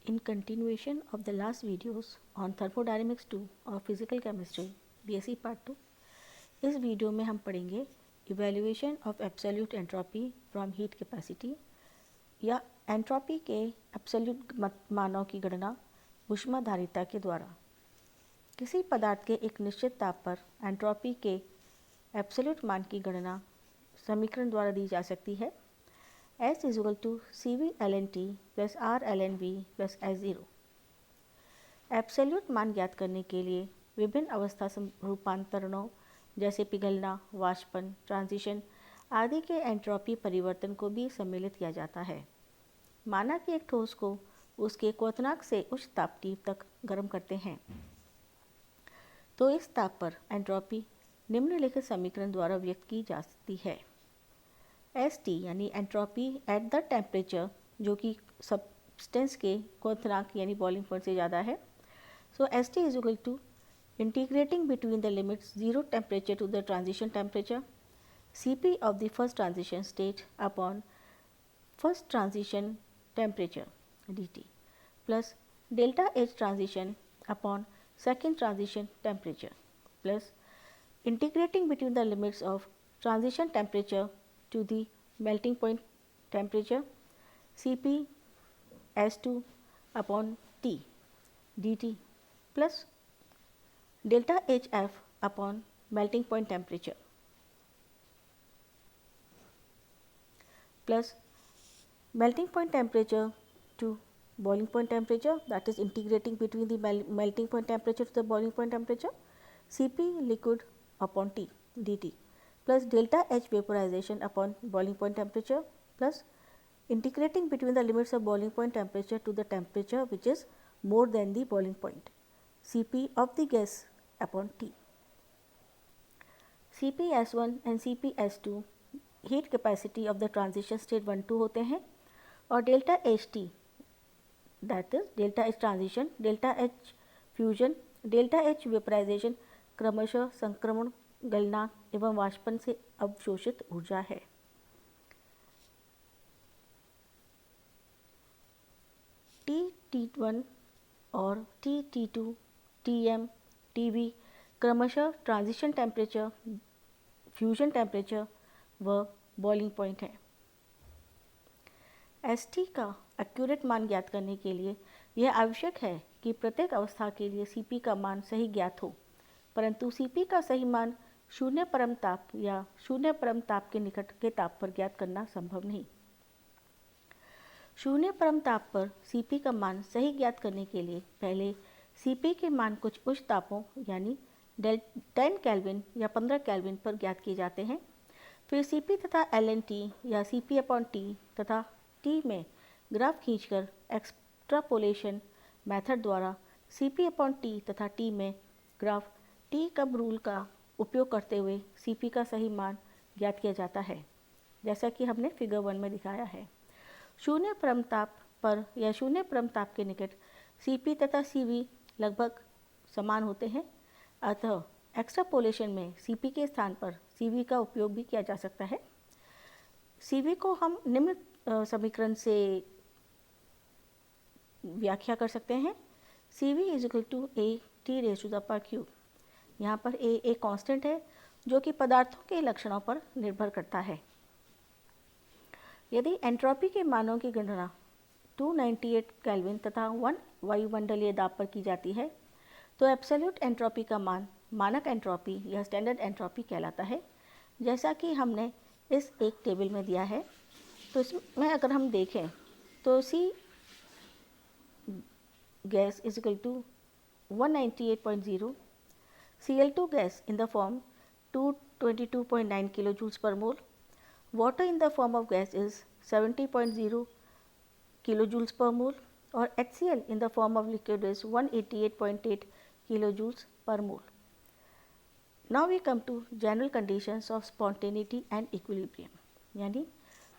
In continuation of the last videos on thermodynamics 2 और physical chemistry BSc Part 2, इस video में हम पढ़ेंगे evaluation of absolute entropy from heat capacity या entropy के एब्सोल्यूट मानों की गणना ऊष्माधारिता के द्वारा। किसी पदार्थ के एक निश्चित ताप पर एंट्रोपी के एब्सोल्यूट मान की गणना समीकरण द्वारा दी जा सकती है। S is equal to CV ln T plus R ln V plus S0। Absolute मान ज्ञात करने के लिए विभिन्न अवस्था रूपांतरणों जैसे पिघलना, वाष्पन, ट्रांजिशन आदि के एंट्रोपी परिवर्तन को भी सम्मिलित किया जाता है। माना कि एक ठोस को उसके क्वथनांक से उच्च ताप T तक गर्म करते हैं तो इस ताप पर एंट्रोपी निम्नलिखित समीकरण द्वारा व्यक्त की जा सकती है। ST यानी एंट्रोपी एट द टेम्परेचर, जो कि सब्सटेंस के क्वथनांक यानी बॉइलिंग पॉइंट से ज़्यादा है। So ST is equal to integrating between the limits zero temperature to the transition temperature CP of the first transition state upon first transition temperature DT plus delta H transition upon second transition temperature plus integrating between the limits of transition temperature to the melting point temperature Cp S2 upon T dt plus delta HF upon melting point temperature plus melting point temperature to boiling point temperature, that is integrating between the melting point temperature to the boiling point temperature Cp liquid upon T dt plus delta H vaporization upon boiling point temperature plus integrating between the limits of boiling point temperature to the temperature which is more than the boiling point Cp of the gas upon T। Cp S1 and Cp S2 heat capacity of the transition state 1-2 होते हैं और delta HT that is delta H transition, delta H fusion, delta H vaporization क्रमशः संक्रमण, गलनांक एवं वाष्पन से अवशोषित ऊर्जा है। T1 और T2, Tm, Tv क्रमशः ट्रांजिशन टेम्परेचर, फ्यूजन टेम्परेचर व बॉइलिंग पॉइंट है। ST का एक्यूरेट मान ज्ञात करने के लिए यह आवश्यक है कि प्रत्येक अवस्था के लिए Cp का मान सही ज्ञात हो, परंतु Cp का सही मान शून्य परम ताप या शून्य परम ताप के निकट के ताप पर ज्ञात करना संभव नहीं। शून्य परम ताप पर Cp का मान सही ज्ञात करने के लिए पहले Cp के मान कुछ उच्च तापों यानी 10 केल्विन या 15 केल्विन पर ज्ञात किए जाते हैं। फिर Cp तथा ln T या Cp अपॉन T तथा T में ग्राफ खींचकर एक्सट्रापोलेशन मेथड द्वारा Cp अपॉन T तथा T में ग्राफ T कब रूल का उपयोग करते हुए Cp का सही मान ज्ञात किया जाता है, जैसा कि हमने फिगर 1 में दिखाया है। शून्य परम ताप पर या शून्य परम ताप के निकट Cp तथा Cv लगभग समान होते हैं, अतः एक्सट्रापोलेशन में Cp के स्थान पर Cv का उपयोग भी किया जा सकता है। Cv को हम निम्न समीकरण से व्याख्या कर सकते हैं। Cv is equal to A T raise to the power cube. यहाँ पर A एक कांस्टेंट है जो कि पदार्थों के लक्षणों पर निर्भर करता है। यदि एंट्रोपी के मानों की गणना 298 केल्विन तथा 1 वायुमंडलीय दाब पर की जाती है तो एब्सोल्यूट एंट्रोपी का मान मानक एंट्रोपी या स्टैंडर्ड एंट्रोपी कहलाता है, जैसा कि हमने इस एक टेबल में दिया है। तो इसमें अगर हम देखें तो C gas is equal to 198.0, Cl2 gas in the form 222.9 kilojoules per mole, water in the form of gas is 70.0 kilojoules per mole और HCl in the form of liquid is 188.8 kilojoules per mole. Now we come to general conditions of spontaneity and equilibrium, यानी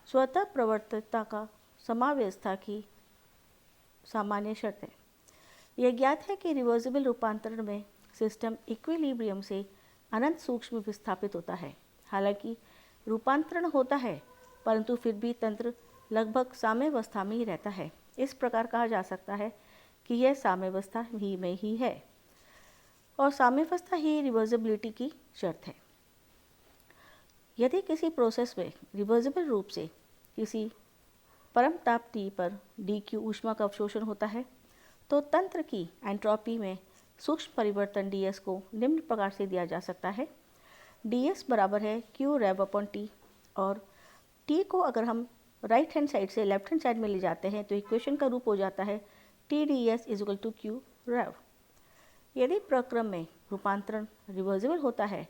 स्वतः प्रवर्तकता का समाव्यवस्था की सामान्य शर्तें। यह ज्ञात है कि रिवर्सिबल रूपांतरण में सिस्टम इक्विलिब्रियम से अनंत सूक्ष्म विस्थापित होता है। हालांकि रूपांतरण होता है परंतु फिर भी तंत्र लगभग साम्यावस्था में ही रहता है। इस प्रकार कहा जा सकता है कि यह साम्यावस्था ही में ही है और साम्यावस्था ही रिवर्सिबिलिटी की शर्त है। यदि किसी प्रोसेस में रिवर्सिबल रूप से किसी परम ताप T पर dq ऊष्मा का अवशोषण होता है तो तंत्र की एंट्रोपी में सूक्ष्म परिवर्तन ds को निम्न प्रकार से दिया जा सकता है। ds बराबर है q रेव अपॉन T और T को अगर हम राइट हैंड साइड से लेफ्ट हैंड साइड में ले जाते हैं तो इक्वेशन का रूप हो जाता है TdS इक्वल टू q रेव। यदि प्रक्रम में रूपांतरण रिवर्सिबल होता है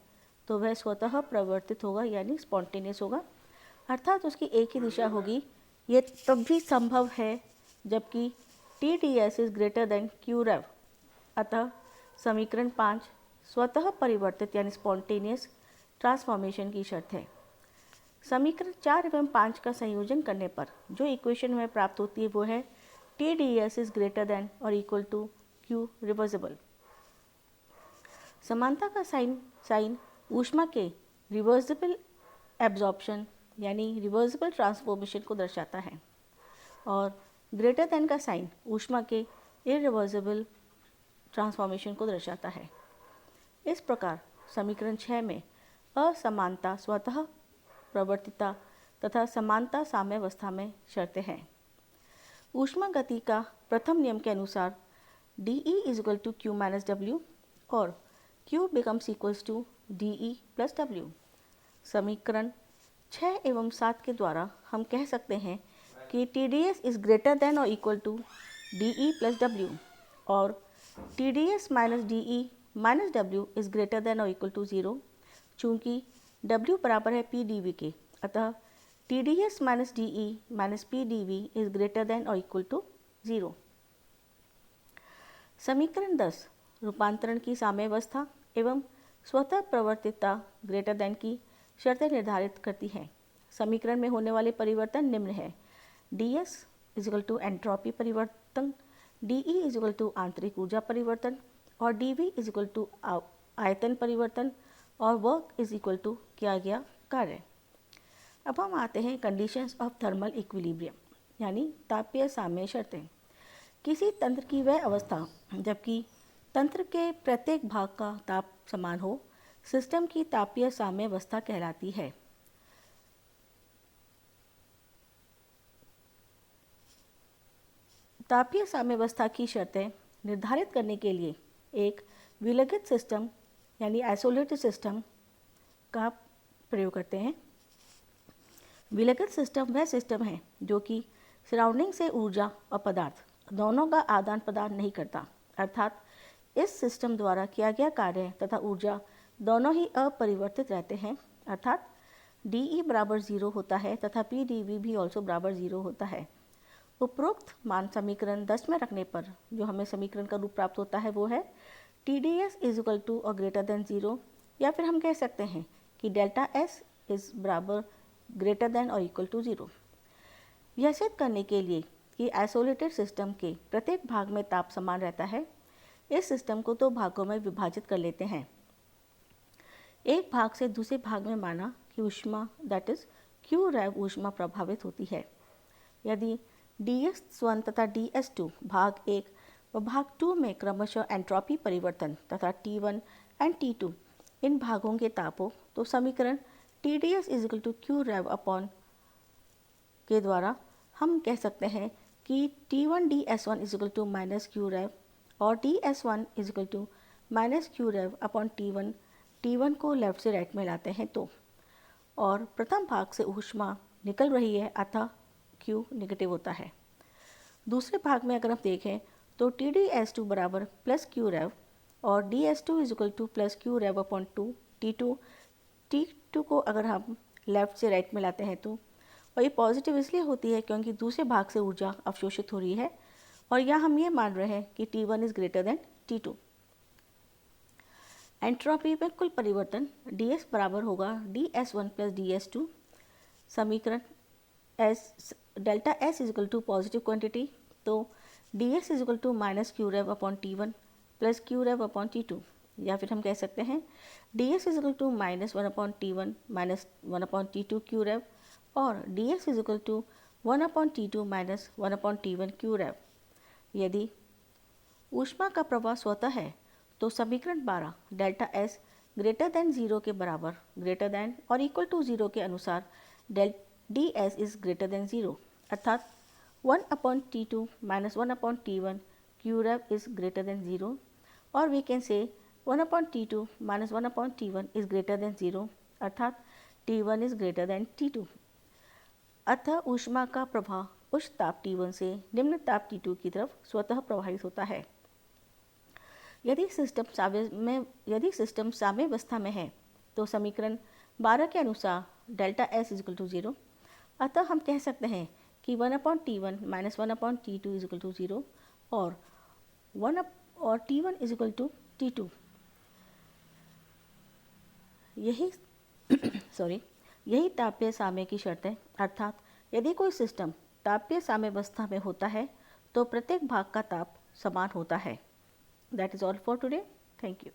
तो वह स्वतः प्रवर्तित होगा यानी स्पॉन्टेनियस होगा, अर्थात उसकी एक ही दिशा होगी। ये तब भी संभव है जबकि TdS is greater then q रेव। अतः समीकरण 5 स्वतः परिवर्तित यानी स्पॉन्टेनियस ट्रांसफॉर्मेशन की शर्त है। समीकरण 4 एवं 5 का संयोजन करने पर जो इक्वेशन हमें प्राप्त होती है वो है TdS इज ग्रेटर देन और इक्वल टू q रिवर्सिबल। समानता का साइन ऊष्मा के रिवर्सिबल एब्जॉर्प्शन यानी रिवर्सिबल ट्रांसफॉर्मेशन को दर्शाता है और ग्रेटर देन का साइन ऊष्मा के इरिवर्सिबल ट्रांसफॉर्मेशन को दर्शाता है। इस प्रकार समीकरण 6 में असमानता स्वतः प्रवर्तिता तथा समानता साम्यावस्था में शर्तें हैं। ऊष्मा गति का प्रथम नियम के अनुसार dE equal to q minus W और q becomes equals to dE plus W. समीकरण 6 एवं 7 के द्वारा हम कह सकते हैं कि TdS इज ग्रेटर देन और equal to dE plus W और TdS minus dE minus W is greater than और इक्वल टू 0। चूँकि W बराबर है PdV के, अतः TdS minus dE minus PdV is greater than और इक्वल टू 0। समीकरण 10 रूपांतरण की साम्यावस्था एवं स्वतः प्रवर्तितता ग्रेटर देन की शर्तें निर्धारित करती हैं। समीकरण में होने वाले परिवर्तन निम्न है। ds इक्वल टू एंट्रोपी परिवर्तन, dE इक्वल टू आंतरिक ऊर्जा परिवर्तन और dV इक्वल टू आयतन परिवर्तन और वर्क इज इक्वल टू किया गया कार्य। अब हम आते हैं कंडीशंस ऑफ थर्मल इक्विलिब्रियम यानी तापीय साम्य शर्तें। किसी तंत्र की वह अवस्था जबकि तंत्र के प्रत्येक भाग का ताप समान हो सिस्टम की तापीय साम्यावस्था कहलाती है। तापीय साम्यावस्था की शर्तें निर्धारित करने के लिए एक विलगित सिस्टम यानी आइसोलेटेड सिस्टम का प्रयोग करते हैं। विलगित सिस्टम वह सिस्टम है जो कि सराउंडिंग से ऊर्जा और पदार्थ दोनों का आदान प्रदान नहीं करता, अर्थात इस सिस्टम द्वारा किया गया कार्य तथा ऊर्जा दोनों ही अपरिवर्तित रहते हैं, अर्थात dE बराबर 0 होता है तथा PdV भी ऑल्सो बराबर 0 होता है। उपरोक्त मान समीकरण 10 में रखने पर जो हमें समीकरण का रूप प्राप्त होता है वो है TdS इज इक्वल टू और ग्रेटर देन 0, या फिर हम कह सकते हैं कि डेल्टा S इज बराबर ग्रेटर देन और इक्वल टू 0। यह सिद्ध करने के लिए कि आइसोलेटेड सिस्टम के प्रत्येक भाग में ताप समान रहता है, इस सिस्टम को दो भागों में विभाजित कर लेते हैं। एक भाग से दूसरे भाग में माना कि ऊष्मा दैट इज q रेव ऊष्मा प्रभावित होती है। यदि ds1 तथा ds2 भाग 1 व भाग 2 में क्रमशः एंट्रोपी परिवर्तन तथा T1 एंड T2 इन भागों के ताप हो तो समीकरण TdS is equal to q rev upon के द्वारा हम कह सकते हैं कि T1 ds1 is equal to minus q rev और ds1 is equal to minus q rev upon T1 को लेफ्ट से राइट में लाते हैं तो, और प्रथम भाग से ऊष्मा निकल रही है अतः Q नेगेटिव होता है। दूसरे भाग में अगर हम देखें तो TdS2 बराबर प्लस Q रेव और ds2 is equal to plus Q rev upon 2 T2 को अगर हम लेफ्ट से राइट में लाते हैं तो, और ये पॉजिटिव इसलिए होती है क्योंकि दूसरे भाग से ऊर्जा अवशोषित हो रही है और यहाँ हम ये मान रहे हैं कि T1 is greater then T2। Entropy में कुल परिवर्तन ds बराबर होगा ds1 प्लस ds2। समीकरण delta S is equal to positive quantity तो ds is equal to minus q rev upon T1 plus q rev upon T2, या फिर हम कह सकते हैं ds is equal to minus 1 upon T1 minus 1 upon T2 q rev और ds is equal to 1/T2 minus 1/T1 Q rev. यदि ऊष्मा का प्रवाह स्वतः है तो समीकरण 12 डेल्टा एस ग्रेटर देन 0 के बराबर ग्रेटर देन और इक्वल टू 0 के अनुसार del D S is greater than 0, अर्थात 1/T2 minus 1/T1 Q rev is greater than 0, और we can say 1/T2 minus 1/T1 is greater than 0, अर्थात T1 is greater then T2। अतः ऊष्मा का प्रवाह उच्च ताप T1 से निम्न ताप T2 की तरफ स्वतः प्रवाहित होता है। यदि सिस्टम साम्यावस्था में है तो समीकरण 12 के अनुसार delta S is equal to 0, अतः हम कह सकते हैं कि 1/T1 minus 1/T2 is equal to 0 और T1 is equal to T2। यही यही तापीय साम्य की शर्त है, अर्थात यदि कोई सिस्टम तापीय साम्यावस्था में होता है तो प्रत्येक भाग का ताप समान होता है। That is all for today. Thank you.